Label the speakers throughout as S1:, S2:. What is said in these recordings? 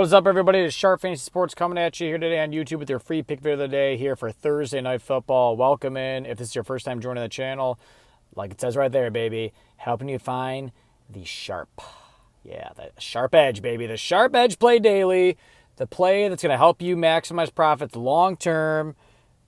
S1: What's up, everybody? It's Sharp Fantasy Sports coming at you here today on YouTube with your free pick video of the day here for Thursday Night Football. Welcome in. If this is your first time joining the channel, like it says right there, baby, helping you find the sharp. Yeah, the sharp edge, baby. The sharp edge play daily. The play that's going to help you maximize profits long term.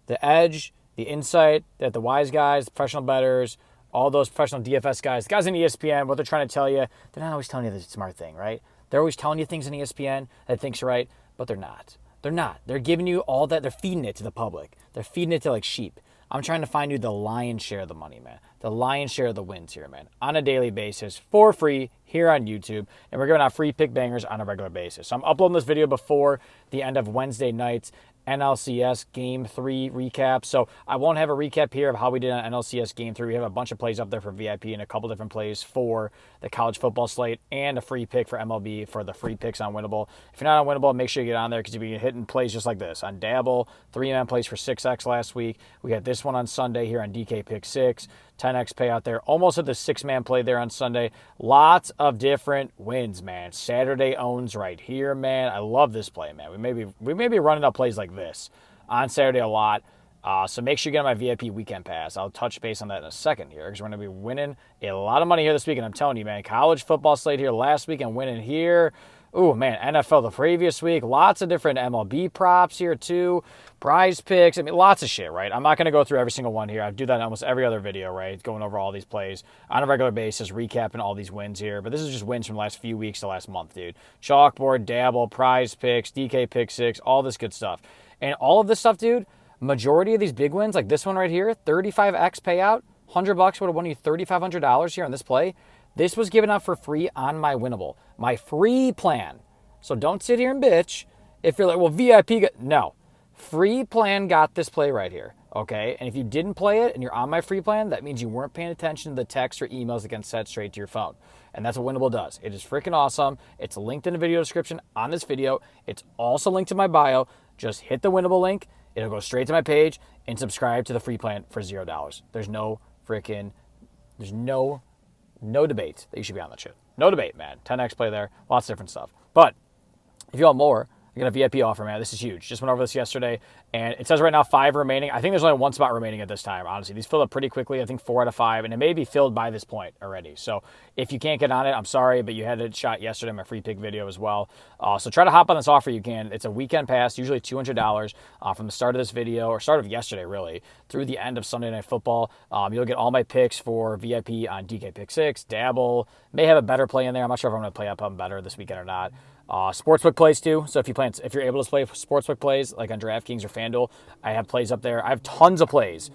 S1: The edge, the insight that the wise guys, the professional bettors, all those professional DFS guys, the guys in ESPN, what they're trying to tell you, they're not always telling you the smart thing, right? They're always telling you things on ESPN that thinks right, but they're not. They're not. They're giving you all that. They're feeding it to the public. They're feeding it to like sheep. I'm trying to find you the lion's share of the money, man. The lion's share of the wins here, man. On a daily basis for free here on YouTube. And we're giving out free pick bangers on a regular basis. So I'm uploading this video before the end of Wednesday night's NLCS Game 3 recap. So I won't have a recap here of how we did on NLCS Game 3. We have a bunch of plays up there for VIP and a couple different plays for the college football slate and a free pick for MLB for the free picks on Winible. If you're not on Winible, make sure you get on there because you'll be hitting plays just like this. On Dabble, 3-man plays for 6X last week. We had this one on Sunday here on DK Pick 6. 10X payout there. Almost at the 6-man play there on Sunday. Lots of different wins, man. Saturday owns right here, man. I love this play, man. We may be running up plays like this on Saturday a lot. So make sure you get on my VIP weekend pass. I'll touch base on that in a second here because we're going to be winning a lot of money here this week. And I'm telling you, man, college football slate here last week and winning here. Ooh, man, NFL the previous week. Lots of different MLB props here, too. PrizePicks. I mean, lots of shit, right? I'm not going to go through every single one here. I do that in almost every other video, right? Going over all these plays on a regular basis, recapping all these wins here. But this is just wins from the last few weeks to last month, dude. Chalkboard, Dabble, PrizePicks, DK Pick 6, all this good stuff. And all of this stuff, dude, majority of these big wins, like this one right here, 35X payout, $100 would have won you $3,500 here on this play. This was given out for free on my Winible, my free plan. So don't sit here and bitch if you're like, well, VIP, no. Free plan got this play right here, okay? And if you didn't play it and you're on my free plan, that means you weren't paying attention to the texts or emails that get sent straight to your phone. And that's what Winible does. It is freaking awesome. It's linked in the video description on this video. It's also linked in my bio. Just hit the Winible link. It'll go straight to my page and subscribe to the free plan for $0. There's no debate that you should be on that shit. No debate, man. 10X play there. Lots of different stuff. But if you want more, I got a VIP offer, man. This is huge. Just went over this yesterday, and it says right now 5 remaining. I think there's only 1 spot remaining at this time, honestly. These fill up pretty quickly. I think 4 out of 5, and it may be filled by this point already. So if you can't get on it, I'm sorry, but you had a shot yesterday in my free pick video as well. So try to hop on this offer you can. It's a weekend pass, usually $200 from the start of this video, or start of yesterday, really, through the end of Sunday Night Football. You'll get all my picks for VIP on DK Pick 6, Dabble. May have a better play in there. I'm not sure if I'm going to play up better this weekend or not. Sportsbook plays too. So if you're able to play sportsbook plays like on DraftKings or FanDuel, I have plays up there. I have tons of plays,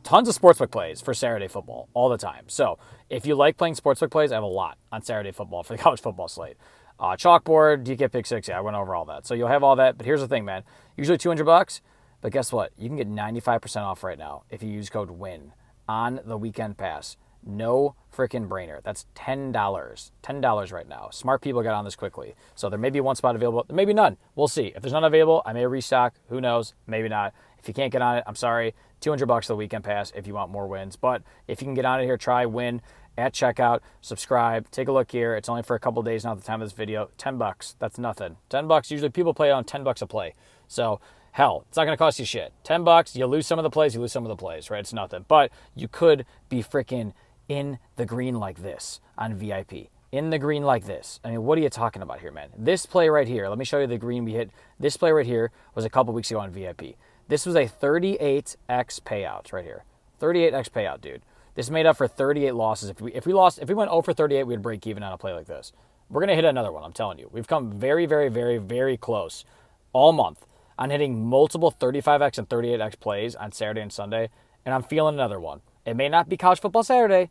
S1: tons of sportsbook plays for Saturday football all the time. So if you like playing sportsbook plays, I have a lot on Saturday football for the college football slate. Chalkboard, DK Pick 6, yeah, I went over all that. So you'll have all that. But here's the thing, man. Usually $200, but guess what? You can get 95% off right now if you use code WIN on the weekend pass. No freaking brainer. That's $10. $10 right now. Smart people got on this quickly. So there may be 1 spot available. There may be none. We'll see. If there's none available, I may restock. Who knows? Maybe not. If you can't get on it, I'm sorry. $200 the weekend pass if you want more wins. But if you can get on it here, try WIN at checkout. Subscribe. Take a look here. It's only for a couple days now at the time of this video. $10. That's nothing. $10. Usually people play it on $10 a play. So hell, it's not going to cost you shit. $10. You lose some of the plays. You lose some of the plays, right? It's nothing. But you could be freaking in the green like this on VIP. In the green like this. I mean, what are you talking about here, man? This play right here, let me show you the green we hit. This play right here was a couple weeks ago on VIP. This was a 38X payout right here. 38X payout, dude. This made up for 38 losses. If we went 0 for 38, we'd break even on a play like this. We're going to hit another one, I'm telling you. We've come very, very, very, very close all month on hitting multiple 35X and 38X plays on Saturday and Sunday, and I'm feeling another one. It may not be college football Saturday.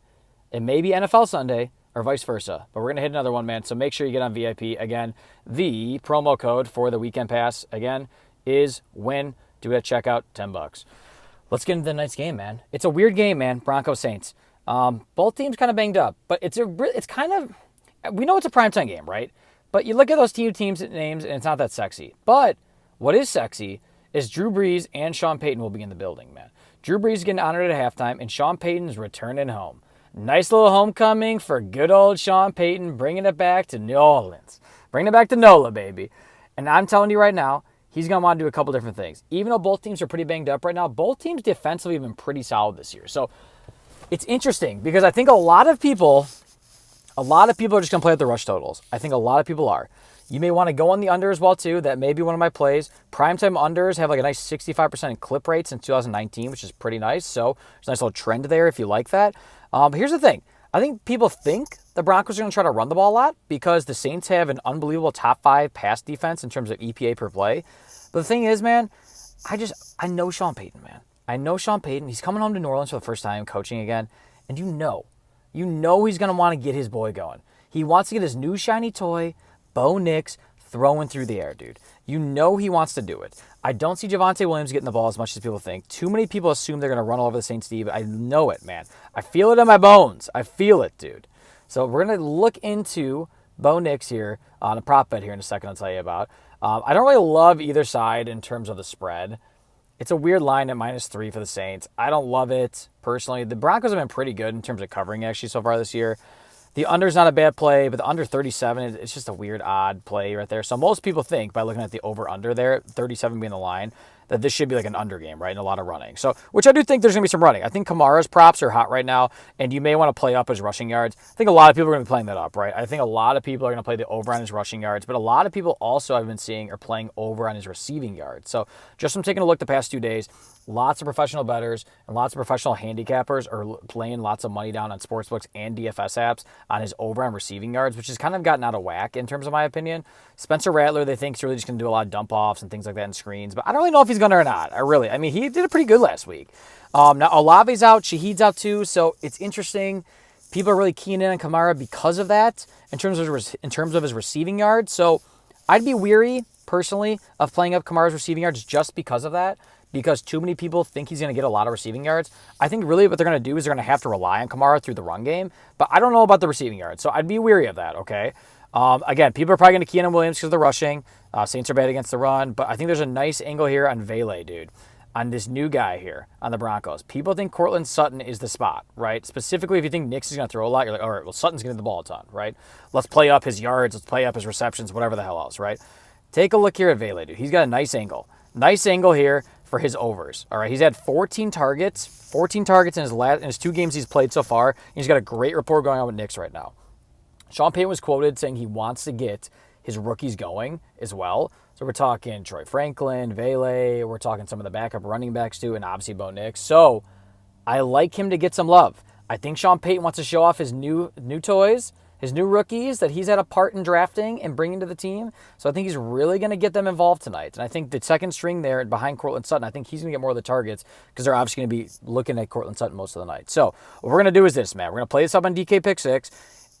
S1: It may be NFL Sunday or vice versa. But we're going to hit another one, man. So make sure you get on VIP. Again, the promo code for the weekend pass, again, is WIN. Do it at checkout, $10. Let's get into the night's game, man. It's a weird game, man. Broncos Saints. Both teams kind of banged up. But it's kind of, we know it's a primetime game, right? But you look at those teams' names, and it's not that sexy. But what is sexy is Drew Brees and Sean Payton will be in the building, man. Drew Brees is getting honored at halftime, and Sean Payton's returning home. Nice little homecoming for good old Sean Payton, bringing it back to New Orleans. Bringing it back to NOLA, baby. And I'm telling you right now, he's going to want to do a couple different things. Even though both teams are pretty banged up right now, both teams defensively have been pretty solid this year. So it's interesting because I think a lot of people are just going to play at the rush totals. I think a lot of people are. You may want to go on the under as well, too. That may be one of my plays. Primetime unders have like a nice 65% clip rate since 2019, which is pretty nice. So there's a nice little trend there if you like that. But here's the thing. I think people think the Broncos are going to try to run the ball a lot because the Saints have an unbelievable top 5 pass defense in terms of EPA per play. But the thing is, man, I know Sean Payton, man. I know Sean Payton. He's coming home to New Orleans for the first time coaching again. And you know he's going to want to get his boy going. He wants to get his new shiny toy, Bo Nix, throwing through the air, dude. You know he wants to do it. I don't see Javonte Williams getting the ball as much as people think. Too many people assume they're going to run all over the Saints D, but I know it, man. I feel it in my bones. I feel it, dude. So we're going to look into Bo Nix here on a prop bet here in a second I'll tell you about. I don't really love either side in terms of the spread. It's a weird line at -3 for the Saints. I don't love it personally. The Broncos have been pretty good in terms of covering actually so far this year. The under's not a bad play, but the under 37, it's just a weird, odd play right there. So most people think, by looking at the over-under there, 37 being the line, that this should be like an under game, right, and a lot of running. So, which I do think there's going to be some running. I think Kamara's props are hot right now, and you may want to play up his rushing yards. I think a lot of people are going to be playing that up, right? I think a lot of people are going to play the over on his rushing yards, but a lot of people also I've been seeing are playing over on his receiving yards. So just from taking a look the past 2 days, lots of professional bettors and lots of professional handicappers are laying lots of money down on sportsbooks and DFS apps on his over on receiving yards, which has kind of gotten out of whack in terms of my opinion. Spencer Rattler, they think, is really just going to do a lot of dump offs and things like that in screens, but I don't really know if he's going to or not. I mean, he did it pretty good last week. Now Olave's out, Shaheed's out too, so it's interesting. People are really keying in on Kamara because of that in terms of his receiving yards. So I'd be weary personally of playing up Kamara's receiving yards just because of that, because too many people think he's going to get a lot of receiving yards. I think really what they're going to do is they're going to have to rely on Kamara through the run game, but I don't know about the receiving yards, so I'd be weary of that, okay? Again, people are probably going to key in on Williams because of the rushing. Saints are bad against the run, but I think there's a nice angle here on Vele, dude, on this new guy here on the Broncos. People think Courtland Sutton is the spot, right? Specifically, if you think Nix is going to throw a lot, you're like, all right, well, Sutton's getting the ball a ton, right? Let's play up his yards. Let's play up his receptions, whatever the hell else, right? Take a look here at Vele, dude. He's got a nice angle. Nice angle here for his overs, all right? He's had 14 targets in his 2 games he's played so far. And he's got a great rapport going on with Nix right now. Sean Payton was quoted saying he wants to get his rookies going as well. So we're talking Troy Franklin, Vele, we're talking some of the backup running backs too, and obviously Bo Nix. So I like him to get some love. I think Sean Payton wants to show off his new toys, his new rookies that he's had a part in drafting and bringing to the team. So I think he's really going to get them involved tonight. And I think the second string there behind Courtland Sutton, I think he's going to get more of the targets because they're obviously going to be looking at Courtland Sutton most of the night. So what we're going to do is this, man. We're going to play this up on DK Pick 6.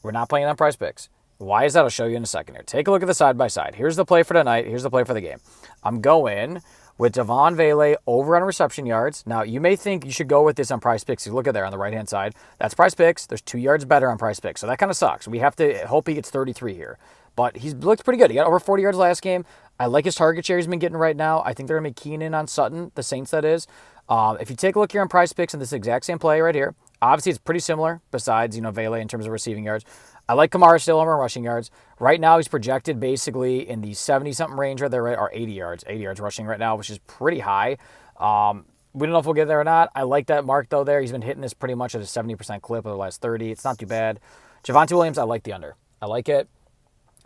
S1: We're not playing on PrizePicks. Why is that? I'll show you in a second here. Take a look at the side-by-side. Here's the play for tonight. Here's the play for the game. I'm going with Devon Vele over on reception yards. Now, you may think you should go with this on PrizePicks. You look at there on the right-hand side. That's PrizePicks. There's 2 yards better on PrizePicks, so that kind of sucks. We have to hope he gets 33 here. But he's looked pretty good. He got over 40 yards last game. I like his target share he's been getting right now. I think they're going to be keying in on Sutton, the Saints that is. If you take a look here on PrizePicks and this exact same play right here, obviously it's pretty similar besides, Vele in terms of receiving yards. I like Kamara still over rushing yards. Right now, he's projected basically in the 70-something range right there, right, or 80 yards rushing right now, which is pretty high. We don't know if we'll get there or not. I like that mark, though, there. He's been hitting this pretty much at a 70% clip over the last 30. It's not too bad. Javonte Williams, I like the under. I like it.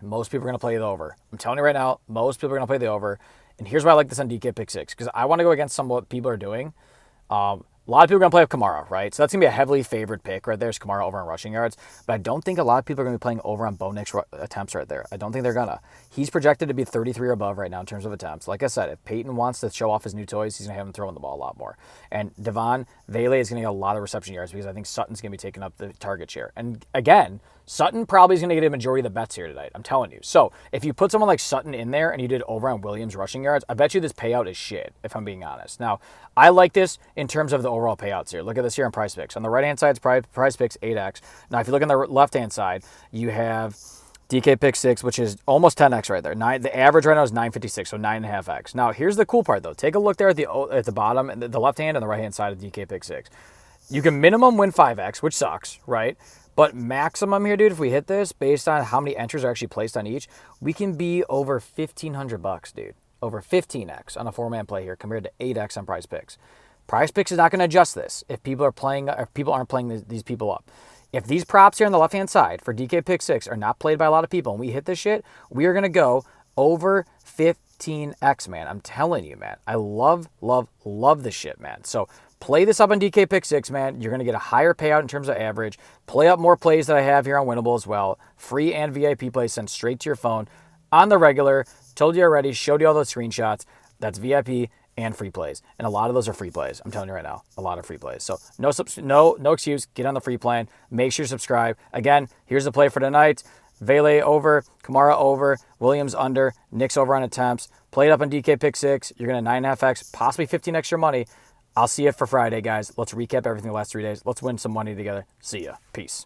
S1: Most people are going to play the over. I'm telling you right now, most people are going to play the over. And here's why I like this on DK Pick 6, because I want to go against some of what people are doing. A lot of people are going to play with Kamara, right? So that's going to be a heavily favored pick right there. Is Kamara over on rushing yards. But I don't think a lot of people are going to be playing over on Bo Nix attempts right there. I don't think they're going to. He's projected to be 33 or above right now in terms of attempts. Like I said, if Peyton wants to show off his new toys, he's going to have him throwing the ball a lot more. And Devon Vele is going to get a lot of reception yards because I think Sutton's going to be taking up the target share. And again, Sutton probably is going to get a majority of the bets here tonight. I'm telling you. So if you put someone like Sutton in there and you did over on Williams rushing yards, I bet you this payout is shit, if I'm being honest. Now, I like this in terms of the overall payouts here. Look at this here on PrizePicks. On the right-hand side, it's PrizePicks 8x. Now, if you look on the left-hand side, you have DK Pick 6, which is almost 10x right there. The average right now is 956, so 9.5x. Now, here's the cool part, though. Take a look there at the bottom, the left-hand and the right-hand side of DK Pick 6. You can minimum win 5x, which sucks, right? But maximum here, dude, if we hit this, based on how many entries are actually placed on each, we can be over $1,500, dude. Over 15x on a 4-man play here compared to 8x on PrizePicks. PrizePicks is not going to adjust this if people are playing, if people aren't playing these people up. If these props here on the left-hand side for DK Pick 6 are not played by a lot of people and we hit this shit, we are going to go over 15x, man. I'm telling you, man. I love this shit, man. So play this up on DK Pick 6, man. You're going to get a higher payout in terms of average. Play up more plays that I have here on Winible as well. Free and VIP plays sent straight to your phone on the regular. Told you already, showed you all those screenshots. That's VIP and free plays. And a lot of those are free plays. I'm telling you right now, a lot of free plays. So no excuse. Get on the free plan. Make sure you subscribe. Again, here's the play for tonight. Vele over, Kamara over, Williams under, Knicks over on attempts. Play it up on DK Pick 6. You're going to 9.5x, possibly 15 extra money. I'll see you for Friday, guys. Let's recap everything the last 3 days. Let's win some money together. See ya. Peace.